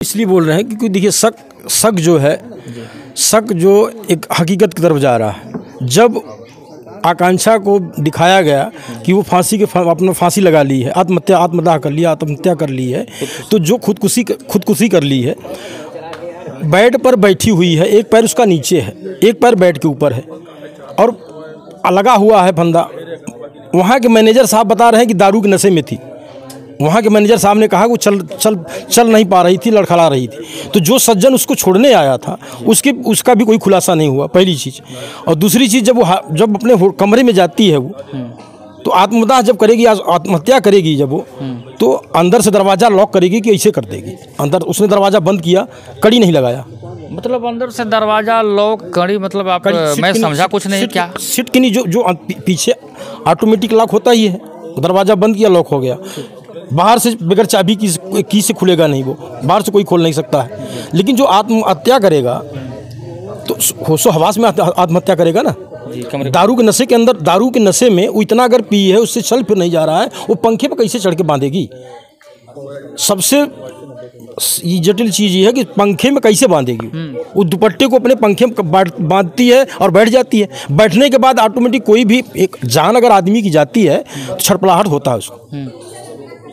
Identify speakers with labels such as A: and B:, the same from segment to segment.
A: इसलिए बोल रहे हैं क्योंकि देखिए शक जो है, शक जो एक हकीकत की तरफ जा रहा है। जब आकांक्षा को दिखाया गया कि वो अपना फांसी लगा ली है, आत्मदाह कर लिया, आत्महत्या कर ली है, तो जो खुदकुशी कर ली है, बेड पर बैठी हुई है, एक पैर उसका नीचे है, एक पैर बेड के ऊपर है और लगा हुआ है फंदा। वहाँ के मैनेजर साहब बता रहे हैं कि दारू के नशे में थी। वहाँ के मैनेजर साहब ने कहा वो चल नहीं पा रही थी, लड़खड़ा रही थी। तो जो सज्जन उसको छोड़ने आया था उसका भी कोई खुलासा नहीं हुआ, पहली चीज़। और दूसरी चीज़, जब अपने कमरे में जाती है वो, तो आत्मदाह जब करेगी, आत्महत्या करेगी जब वो, तो अंदर से दरवाज़ा लॉक करेगी कि ऐसे कर देगी। अंदर उसने दरवाज़ा बंद किया, कड़ी नहीं लगाया।
B: मतलब अंदर से दरवाज़ा लॉक, कड़ी, मतलब आप मैं समझा कुछ नहीं। क्या
A: सीट की नहीं, जो पीछे ऑटोमेटिक लॉक होता ही है, दरवाज़ा बंद किया, लॉक हो गया। बाहर से बगैर चाबी की से खुलेगा नहीं, वो बाहर से कोई खोल नहीं सकता है। लेकिन जो आत्महत्या करेगा तो होशो हवास में आत्महत्या करेगा ना। दारू के नशे के अंदर, दारू के नशे में वो इतना अगर पी है, उससे चल फिर नहीं जा रहा है, वो पंखे पर कैसे चढ़ के बांधेगी? सबसे जटिल चीज़ ये है कि पंखे में कैसे बांधेगी। वो दुपट्टे को अपने पंखे में बांधती है और बैठ जाती है। बैठने के बाद ऑटोमेटिक कोई भी एक जान अगर आदमी की जाती है तो छटपटाहट होता है उसको।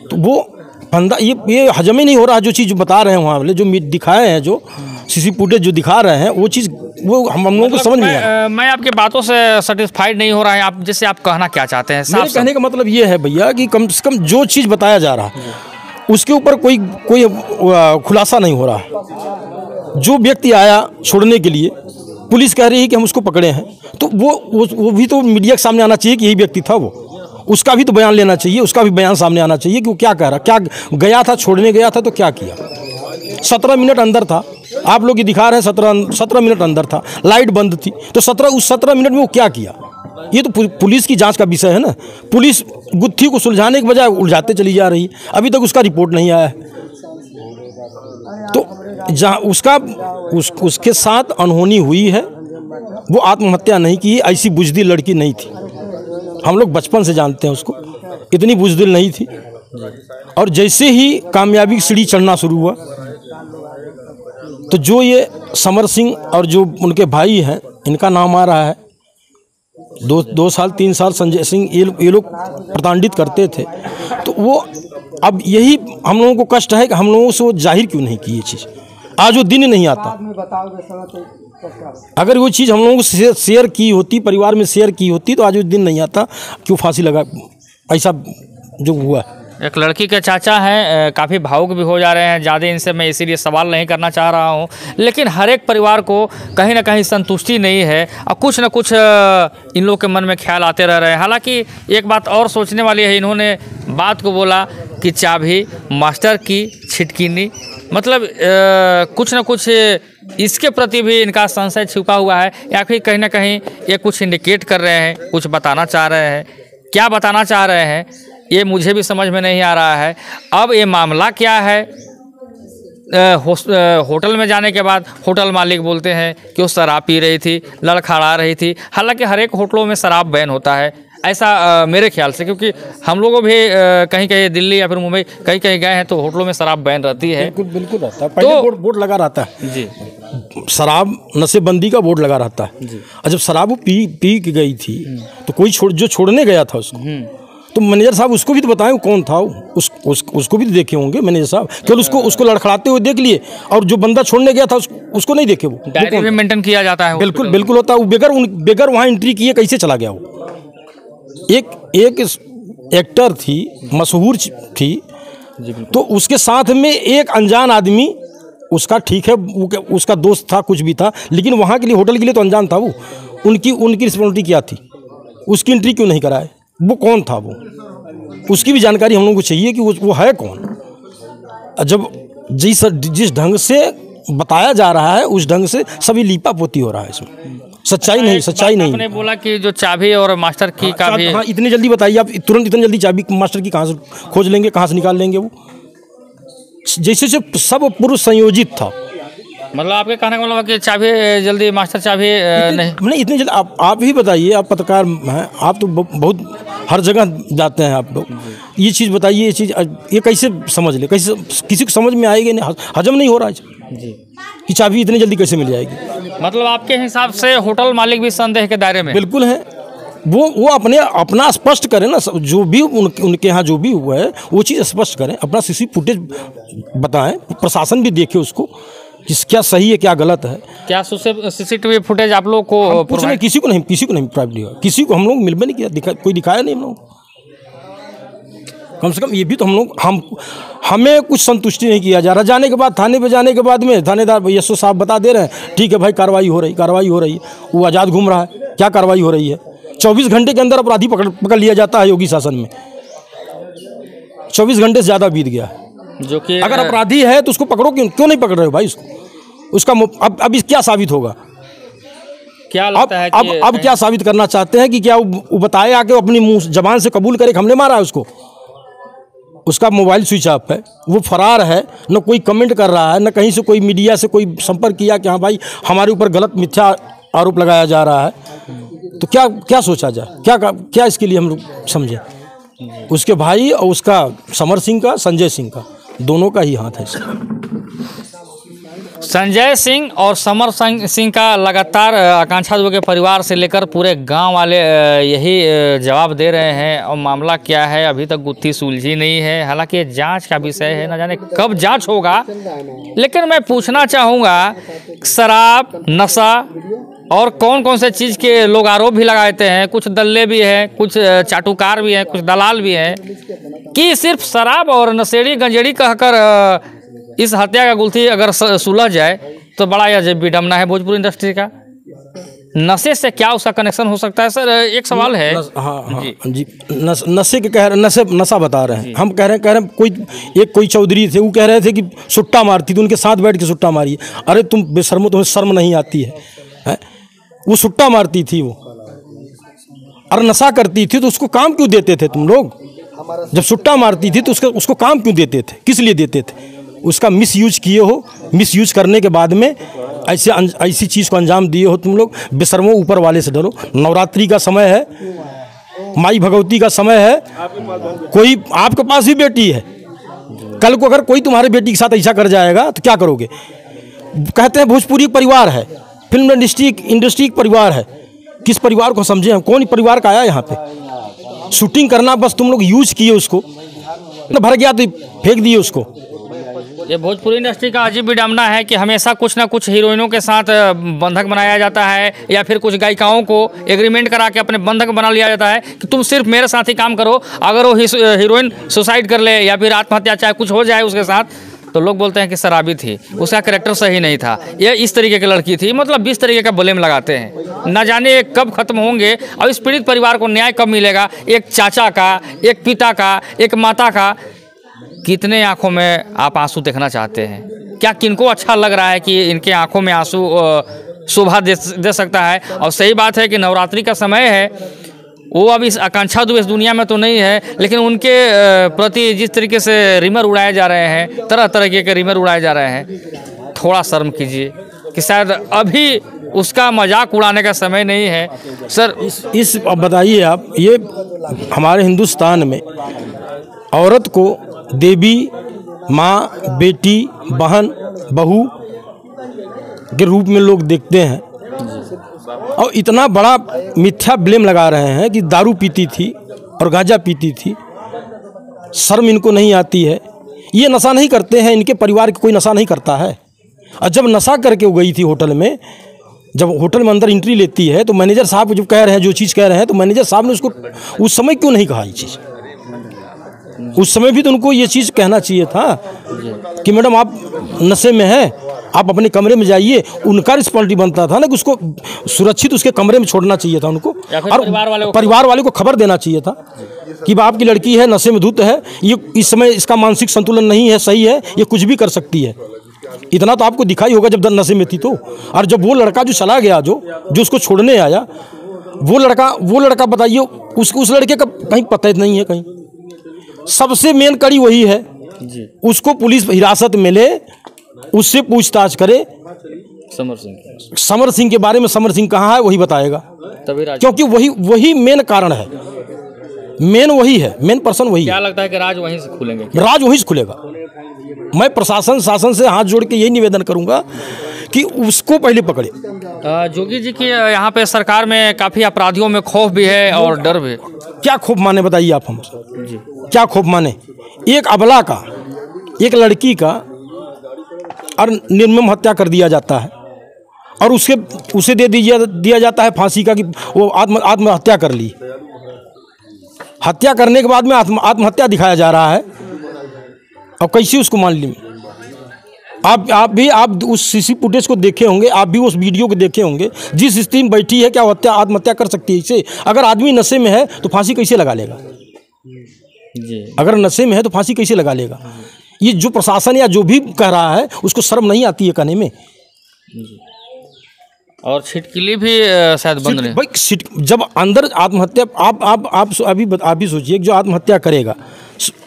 A: तो वो फंदा ये हजम ही नहीं हो रहा। जो चीज़ बता रहे हैं वहाँ वाले, जो दिखाए हैं, जो सीसी फुटेज जो दिखा रहे हैं, वो चीज़ वो हम लोगों को समझ नहीं आया।
B: मैं आपकी बातों से सेटिस्फाइड नहीं हो रहा है। आप जैसे आप कहना क्या चाहते हैं?
A: मेरे कहने का मतलब ये है भैया कि कम से कम जो चीज़ बताया जा रहा है उसके ऊपर कोई खुलासा नहीं हो रहा। जो व्यक्ति आया छोड़ने के लिए, पुलिस कह रही है कि हम उसको पकड़े हैं, तो वो भी तो मीडिया के सामने आना चाहिए कि यही व्यक्ति था वो। उसका भी तो बयान लेना चाहिए, उसका भी बयान सामने आना चाहिए कि वो क्या कह रहा, क्या गया था, छोड़ने गया था तो क्या किया। 17 मिनट अंदर था, आप लोग ये दिखा रहे हैं 17 मिनट अंदर था, लाइट बंद थी, तो 17 मिनट में वो क्या किया? ये तो पुलिस की जांच का विषय है ना। पुलिस गुत्थी को सुलझाने के बजाय उलझाते चली जा रही है। अभी तक उसका रिपोर्ट नहीं आया है। तो जहाँ उसके साथ अनहोनी हुई है, वो आत्महत्या नहीं की, ऐसी बुजदिल लड़की नहीं थी। हम लोग बचपन से जानते हैं उसको, इतनी बुजदिल नहीं थी। और जैसे ही कामयाबी की सीढ़ी चढ़ना शुरू हुआ, तो जो ये समर सिंह और जो उनके भाई हैं, इनका नाम आ रहा है, 2 साल 3 साल संजय सिंह, ये लोग प्रताड़ित करते थे। तो वो अब यही हम लोगों को कष्ट है कि हम लोगों से वो जाहिर क्यों नहीं की ये चीज़। आज वो दिन नहीं आता। अगर वो चीज़ हम लोगों को शेयर की होती, परिवार में शेयर की होती, तो आज वो दिन नहीं आता। क्यों फांसी लगा, ऐसा जो हुआ।
B: एक लड़की के चाचा हैं, काफ़ी भावुक भी हो जा रहे हैं ज़्यादा इनसे, मैं इसीलिए सवाल नहीं करना चाह रहा हूं। लेकिन हर एक परिवार को कहीं ना कहीं संतुष्टि नहीं है और कुछ न कुछ इन लोग के मन में ख्याल आते रह रहे हैं। हालांकि एक बात और सोचने वाली है, इन्होंने बात को बोला कि चाबी मास्टर की छिटकिनी, मतलब कुछ न कुछ इसके प्रति भी इनका संशय छुपा हुआ है, या फिर कहीं ना कहीं ये कुछ इंडिकेट कर रहे हैं, कुछ बताना चाह रहे हैं। क्या बताना चाह रहे हैं ये मुझे भी समझ में नहीं आ रहा है। अब ये मामला क्या है? होटल में जाने के बाद होटल मालिक बोलते हैं कि वो शराब पी रही थी, लड़खड़ा रही थी। हालांकि हर एक होटलों में शराब बैन होता है, ऐसा मेरे ख्याल से, क्योंकि हम लोगों भी कहीं कहीं दिल्ली या फिर मुंबई कहीं कहीं गए हैं तो होटलों में शराब बैन रहती है।
A: बिल्कुल रहता है। पहले बोर्ड लगा रहता है जी, शराब नशेबंदी का बोर्ड लगा रहता है जी। और जब शराब वो पी के गई थी तो कोई जो छोड़ने गया था उसको, तो मैनेजर साहब उसको भी तो बताएं कौन था उसको भी तो देखे होंगे मैनेजर साहब। केवल उसको लड़खड़ाते हुए देख लिए, और जो बंदा छोड़ने गया था उसको नहीं देखे। वो
B: डायरी में मेंटेन किया जाता है।
A: बिल्कुल होता है। वो बेगर वहाँ एंट्री किए कैसे चला गया? वो एक एक्टर थी, मशहूर थी, तो उसके साथ में एक अनजान आदमी, उसका ठीक है उसका दोस्त था, कुछ भी था, लेकिन वहाँ के लिए, होटल के लिए तो अनजान था वो। उनकी रिस्पॉन्सिबिलिटी क्या थी? उसकी एंट्री क्यों नहीं कराए? वो कौन था? वो उसकी भी जानकारी हम लोगों को चाहिए कि वो है कौन। जब जिस ढंग से बताया जा रहा है उस ढंग से सभी लीपा पोती हो रहा है, इसमें सच्चाई नहीं। आपने
B: बोला कि जो चाबी और मास्टर की का भी,
A: हाँ, इतनी जल्दी बताइए आप, तुरंत इतनी जल्दी चाबी मास्टर की कहाँ से खोज लेंगे, कहाँ से निकाल लेंगे? वो जैसे सब पूर्व संयोजित था।
B: मतलब आपके कहने का मतलब है कि चाबी जल्दी मास्टर चाबी नहीं
A: इतनी जल्दी आप ही बताइए, आप पत्रकार हैं, आप तो बहुत हर जगह जाते हैं आप लोग, ये चीज़ बताइए, ये कैसे समझ ले, कैसे किसी को समझ में आएगी, नहीं हजम नहीं हो रहा है जी कि चाबी इतनी जल्दी कैसे मिल जाएगी।
B: मतलब आपके हिसाब से होटल मालिक भी संदेह के दायरे में?
A: बिल्कुल है, वो अपना स्पष्ट करें ना, जो भी उनके यहाँ जो भी हुआ है वो चीज़ स्पष्ट करें, अपना सीसी फुटेज बताएं, प्रशासन भी देखे उसको कि क्या सही है क्या गलत है।
B: क्या सीसीटीवी फुटेज आप लोग को
A: कुछ नहीं, किसी को नहीं प्राइवेट हुआ, किसी को हम लोग मिल भी नहीं किया, कोई दिखाया नहीं हम लोग। कम से कम ये भी तो हमें कुछ संतुष्टि नहीं किया जा रहा। जाने के बाद थाने पे जाने के बाद में थानेदार यशो साहब बता दे रहे हैं ठीक है भाई कार्रवाई हो रही है, वो आज़ाद घूम रहा है, क्या कार्रवाई हो रही है? 24 घंटे के अंदर अपराधी पकड़ लिया जाता है योगी शासन में, 24 घंटे से ज़्यादा बीत गया है।
B: जो कि
A: अगर अपराधी है तो उसको पकड़ो, क्यों नहीं पकड़ रहे हो भाई उसका अब क्या साबित होगा?
B: क्या लगता है कि
A: अब क्या साबित करना चाहते हैं कि क्या वो बताए आके अपनी मुंह जबान से कबूल करे हमने मारा है उसको? उसका मोबाइल स्विच ऑफ है, वो फरार है, न कोई कमेंट कर रहा है, न कहीं से कोई मीडिया से कोई संपर्क किया कि हाँ भाई हमारे ऊपर गलत मिथ्या आरोप लगाया जा रहा है। तो क्या सोचा जाए, क्या इसके लिए हम लोग समझें? उसके भाई और उसका समर सिंह का, संजय सिंह का, दोनों का ही हाथ है इसमें।
B: संजय सिंह और समर सिंह का लगातार आकांक्षा दुबे के परिवार से लेकर पूरे गांव वाले यही जवाब दे रहे हैं, और मामला क्या है अभी तक गुत्थी सुलझी नहीं है। हालांकि जांच का विषय है, न जाने कब जांच होगा। लेकिन मैं पूछना चाहूँगा, शराब, नशा और कौन कौन से चीज़ के लोग आरोप भी लगाते हैं, कुछ दल्ले भी हैं, कुछ चाटुकार भी हैं, कुछ दलाल भी हैं, कि सिर्फ शराब और नशेड़ी गंजेड़ी कहकर इस हत्या का गुत्थी अगर सुलझ जाए तो बड़ा यह विडम्बना है भोजपुरी इंडस्ट्री का। नशे से क्या उसका कनेक्शन हो सकता है? सर एक सवाल है।
A: हाँ जी, नशे के कह रहे, नशा बता रहे हैं, हम कह रहे हैं कोई चौधरी थे, वो कह रहे थे कि सुट्टा मारती थी, उनके साथ बैठ के सुट्टा मारी। अरे तुम बेशर्मो, तुम्हें शर्म नहीं आती है? वो सुट्टा मारती थी वो, और नशा करती थी तो उसको काम क्यों देते थे तुम लोग? जब सुट्टा मारती थी तो उसको काम क्यों देते थे, किस लिए देते थे? उसका मिसयूज किए हो, मिसयूज करने के बाद में ऐसी चीज़ को अंजाम दिए हो तुम लोग। बेशर्मो, ऊपर वाले से डरो। नवरात्रि का समय है, माई भगवती का समय है, कोई आपके पास भी बेटी है, कल को अगर कोई तुम्हारे बेटी के साथ ऐसा कर जाएगा तो क्या करोगे? कहते हैं भोजपुरी परिवार है, फिल्म इंडस्ट्री परिवार है, किस परिवार को समझे हम? कौन परिवार का आया यहाँ पे? शूटिंग करना बस तुम लोग यूज किए, उसको न भर गया तो फेंक दिए उसको।
B: ये भोजपुरी इंडस्ट्री का अजीब विडम्बना है कि हमेशा कुछ ना कुछ हीरोइनों के साथ बंधक बनाया जाता है, या फिर कुछ गायिकाओं को एग्रीमेंट करा के अपने बंधक बना लिया जाता है कि तुम सिर्फ मेरे साथ ही काम करो। अगर वो हीरोइन सुसाइड कर ले या फिर आत्महत्या चाहे कुछ हो जाए उसके साथ, तो लोग बोलते हैं कि शराबी थी, उसका कैरेक्टर सही नहीं था, ये इस तरीके की लड़की थी। मतलब 20 तरीके का ब्लेम लगाते हैं। न जाने कब खत्म होंगे और इस पीड़ित परिवार को न्याय कब मिलेगा। एक चाचा का, एक पिता का, एक माता का, कितने आंखों में आप आंसू देखना चाहते हैं? क्या किनको अच्छा लग रहा है कि इनके आंखों में आंसू शोभा दे सकता है? और सही बात है कि नवरात्रि का समय है, वो अब इस आकांक्षा दुबे इस दुनिया में तो नहीं है, लेकिन उनके प्रति जिस तरीके से रिमर उड़ाए जा रहे हैं, तरह तरह के रिमर उड़ाए जा रहे हैं, थोड़ा शर्म कीजिए कि शायद अभी उसका मजाक उड़ाने का समय नहीं है। सर
A: इस बताइए आप, ये हमारे हिंदुस्तान में औरत को देवी, माँ, बेटी, बहन, बहू के रूप में लोग देखते हैं, और इतना बड़ा मिथ्या ब्लेम लगा रहे हैं कि दारू पीती थी और गांजा पीती थी। शर्म इनको नहीं आती है? ये नशा नहीं करते हैं, इनके परिवार के कोई नशा नहीं करता है। और जब नशा करके वो गई थी होटल में, जब होटल में अंदर एंट्री लेती है तो मैनेजर साहब जब कह रहे हैं जो चीज़ कह रहे हैं, तो मैनेजर साहब ने उसको उस समय क्यों नहीं कहा ये चीज़? उस समय भी तो उनको ये चीज़ कहना चाहिए था कि मैडम आप नशे में हैं, आप अपने कमरे में जाइए। उनका रिस्पॉन्सिबिलिटी बनता था ना कि उसको सुरक्षित उसके कमरे में छोड़ना चाहिए था उनको, और परिवार वाले को खबर देना चाहिए था कि आपकी लड़की है, नशे में धुत है, ये इस समय इसका मानसिक संतुलन नहीं है, सही है, ये कुछ भी कर सकती है। इतना तो आपको दिखाई होगा जब नशे में थी तो। और जब वो लड़का जो चला गया, जो उसको छोड़ने आया, वो लड़का बताइए, उस लड़के का कहीं पता ही नहीं है कहीं। सबसे मेन कड़ी वही है, उसको पुलिस हिरासत में ले, उससे पूछताछ करे, समर सिंह के बारे में समर सिंह कहाँ है वही बताएगा,
B: तभी
A: क्योंकि वही मेन कारण है, मेन वही है, मेन पर्सन वही
B: क्या
A: है।
B: लगता है कि राज वहीं से खुलेंगे?
A: राज वहीं से खुलेगा। मैं प्रशासन शासन से हाथ जोड़ के यही निवेदन करूंगा कि उसको पहले पकड़े।
B: जोगी जी की यहाँ पे सरकार में काफ़ी अपराधियों में खौफ भी है और डर भी।
A: क्या खौफ माने बताइए आप हमसे,
B: जी
A: क्या खौफ माने? एक अबला का, एक लड़की का और निर्मम हत्या कर दिया जाता है और उसे दे दिया जाता है फांसी का कि वो आत्महत्या कर ली। हत्या करने के बाद में आत्महत्या दिखाया जा रहा है। अब कैसे उसको मान ली? आप उस सीसी फुटेज को देखे होंगे, आप भी उस वीडियो को देखे होंगे। जिस स्थिति में बैठी है, क्या आत्महत्या कर सकती है इसे? अगर आदमी नशे में है तो फांसी कैसे लगा लेगा?
B: जी
A: अगर नशे में है तो फांसी कैसे लगा लेगा? ये जो प्रशासन या जो भी कह रहा है उसको शर्म नहीं आती है कहने में।
B: और छिटकिली भी शायद बंद नहीं।
A: भाई जब अंदर आत्महत्या, आप अभी सोचिए, जो आत्महत्या करेगा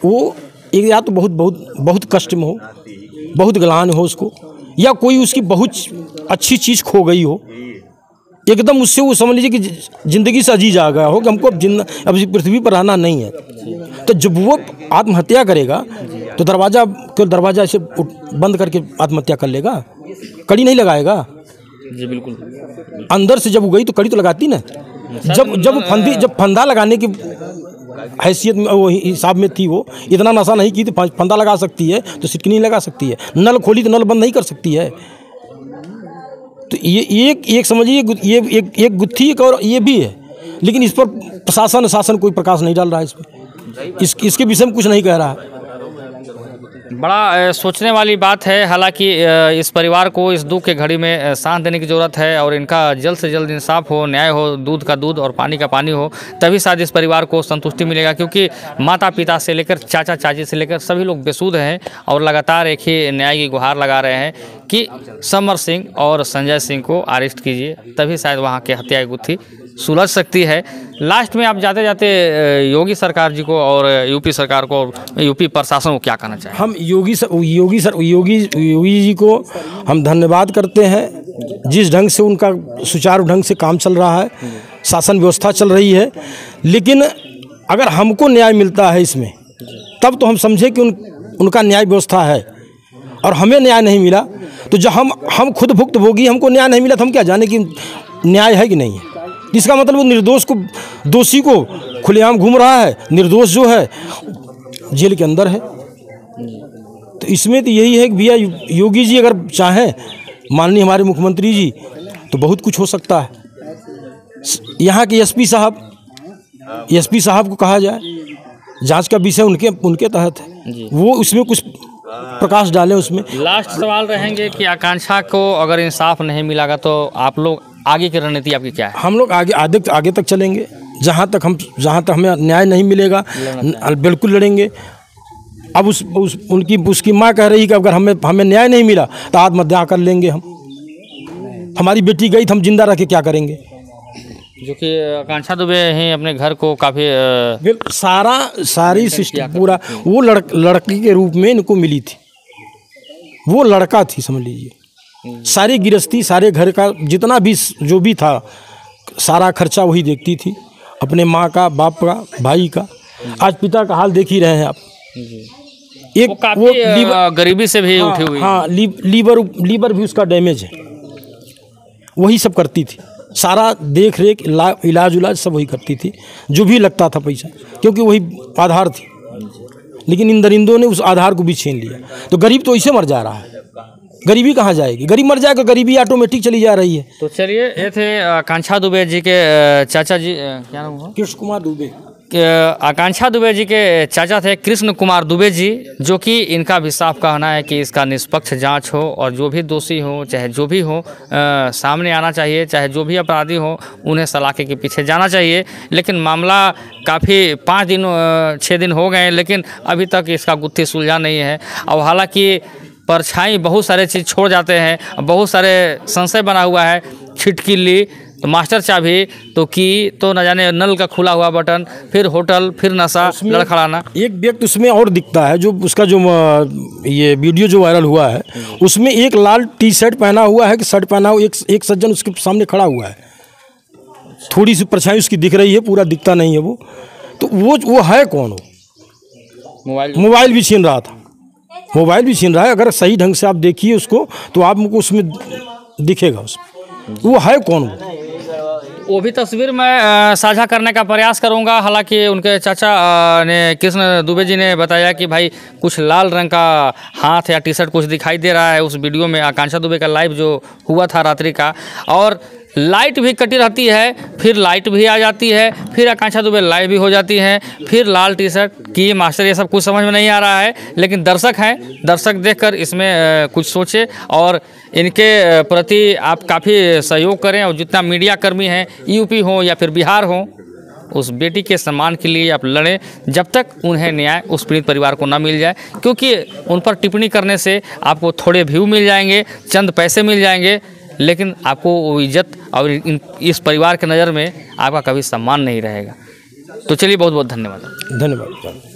A: वो एक या तो बहुत कष्ट में हो, बहुत ग्लानि हो उसको, या कोई उसकी बहुत अच्छी चीज़ खो गई हो, एकदम उससे वो समझ लीजिए कि ज़िंदगी से अजीज आ गया हो कि हमको अब इस पृथ्वी पर रहना नहीं है। तो जब वो आत्महत्या करेगा तो दरवाज़ा ऐसे बंद करके आत्महत्या कर लेगा, कड़ी नहीं लगाएगा।
B: जी बिल्कुल।
A: अंदर से जब वो गई तो कड़ी तो लगाती ना। जब फंदा लगाने की हैसियत में, वो हिसाब में थी, वो इतना नशा नहीं की तो फंदा लगा सकती है, तो सिटकी नहीं लगा सकती है। नल खोली तो नल बंद नहीं कर सकती है। तो ये एक समझिए, ये एक गुत्थी एक और ये भी है, लेकिन इस पर प्रशासन शासन कोई प्रकाश नहीं डाल रहा है इसमें, इसके विषय में कुछ नहीं कह रहा है।
B: बड़ा सोचने वाली बात है। हालांकि इस परिवार को इस दुख के घड़ी में सांस देने की ज़रूरत है और इनका जल्द से जल्द इंसाफ हो, न्याय हो, दूध का दूध और पानी का पानी हो, तभी शायद इस परिवार को संतुष्टि मिलेगा। क्योंकि माता पिता से लेकर चाचा चाची से लेकर सभी लोग बेसुध हैं और लगातार एक ही न्याय की गुहार लगा रहे हैं कि समर सिंह और संजय सिंह को अरेस्ट कीजिए, तभी शायद वहाँ की हत्या की गुत्थी सुलझ सकती है। लास्ट में आप जाते जाते योगी सरकार जी को और यूपी सरकार को, यूपी प्रशासन को क्या कहना चाहिए?
A: हम योगी जी को हम धन्यवाद करते हैं, जिस ढंग से उनका सुचारू ढंग से काम चल रहा है, शासन व्यवस्था चल रही है। लेकिन अगर हमको न्याय मिलता है इसमें, तब तो हम समझे कि उनका न्याय व्यवस्था है, और हमें न्याय नहीं मिला तो जब हम खुद भुक्तभोगी, हमको न्याय नहीं मिला तो हम क्या जाने कि न्याय है कि नहीं है। इसका मतलब वो निर्दोष को, दोषी को खुलेआम घूम रहा है, निर्दोष जो है जेल के अंदर है। तो इसमें तो यही है कि भैया योगी जी अगर चाहें, माननीय हमारे मुख्यमंत्री जी, तो बहुत कुछ हो सकता है। यहाँ के एसपी साहब को कहा जाए, जांच का विषय उनके तहत है, वो उसमें कुछ प्रकाश डालें उसमें।
B: लास्ट सवाल रहेंगे कि आकांक्षा को अगर इंसाफ नहीं मिलेगा तो आप लोग आगे की रणनीति आपकी क्या है? हम लोग
A: आगे तक चलेंगे, जहाँ तक हमें न्याय नहीं मिलेगा बिल्कुल लड़ेंगे। अब उसकी माँ कह रही कि अगर हमें न्याय नहीं मिला तो आत्महत्या कर लेंगे हम। हमारी बेटी गई तो हम जिंदा रह के क्या करेंगे?
B: जो कि आकांक्षा दुबे ही अपने घर को काफ़ी
A: सारी सिस्टम पूरा वो लड़की के रूप में इनको मिली थी। वो लड़का थी, समझ लीजिए। सारी गृहस्थी, सारे घर का जितना भी जो भी था, सारा खर्चा वही देखती थी, अपने माँ का, बाप का, भाई का। आज पिता का हाल देख ही रहे हैं आप। एक वो
B: गरीबी से भी उठी हुई।
A: हाँ, लीवर भी उसका डैमेज है। वही सब करती थी, सारा देख रेख, इलाज सब वही करती थी, जो भी लगता था पैसा, क्योंकि वही आधार थी। लेकिन इन दरिंदों ने उस आधार को भी छीन लिया। तो गरीब तो ऐसे मर जा रहा है। गरीबी कहाँ जाएगी? गरीब मर जाएगा, गरीबी ऑटोमेटिक चली जा रही है।
B: तो चलिए, ये थे आकांक्षा दुबे जी के चाचा जी, क्या नाम हुआ?
A: कृष्ण कुमार दुबे।
B: आकांक्षा दुबे जी के चाचा थे कृष्ण कुमार दुबे जी, जो कि इनका भी साफ कहना है कि इसका निष्पक्ष जांच हो और जो भी दोषी हो, चाहे जो भी हो, सामने आना चाहिए। चाहे जो भी अपराधी हो, उन्हें सलाखे के पीछे जाना चाहिए। लेकिन मामला काफ़ी 6 दिन हो गए, लेकिन अभी तक इसका गुत्थी सुलझा नहीं है। और हालांकि परछाई बहुत सारे चीज़ छोड़ जाते हैं, बहुत सारे संशय बना हुआ है। छिटकिली, तो मास्टर चाबी, तो की, तो न जाने नल का खुला हुआ बटन, फिर होटल, फिर नशा, लड़खड़ाना।
A: एक व्यक्ति उसमें और दिखता है, जो उसका जो ये वीडियो जो वायरल हुआ है, उसमें एक लाल टी शर्ट पहना हुआ है कि शर्ट पहना हुआ, एक सज्जन उसके सामने खड़ा हुआ है, थोड़ी सी परछाई उसकी दिख रही है, पूरा दिखता नहीं है वो। तो वो है कौन? वो मोबाइल भी छीन रहा था, मोबाइल भी छीन रहा है। अगर सही ढंग से आप देखिए उसको तो आपको उसमें दिखेगा उसमें वो है कौन।
B: वो भी तस्वीर मैं साझा करने का प्रयास करूंगा। हालांकि उनके चाचा ने, कृष्ण दुबे जी ने बताया कि भाई कुछ लाल रंग का हाथ या टी शर्ट कुछ दिखाई दे रहा है उस वीडियो में। आकांक्षा दुबे का लाइव जो हुआ था रात्रि का, और लाइट भी कटी रहती है, फिर लाइट भी आ जाती है, फिर आकांक्षा दुबे लाइव भी हो जाती हैं, फिर लाल टी शर्ट की। मास्टर ये सब कुछ समझ में नहीं आ रहा है, लेकिन दर्शक हैं, दर्शक देखकर इसमें कुछ सोचे और इनके प्रति आप काफ़ी सहयोग करें। और जितना मीडिया कर्मी हैं, यूपी हो या फिर बिहार हो, उस बेटी के सम्मान के लिए आप लड़ें जब तक उन्हें न्याय उस पीड़ित परिवार को ना मिल जाए। क्योंकि उन पर टिप्पणी करने से आपको थोड़े व्यू मिल जाएंगे, चंद पैसे मिल जाएंगे, लेकिन आपको वो इज्जत और इस परिवार के नज़र में आपका कभी सम्मान नहीं रहेगा। तो चलिए, बहुत बहुत धन्यवाद।
A: धन्यवाद।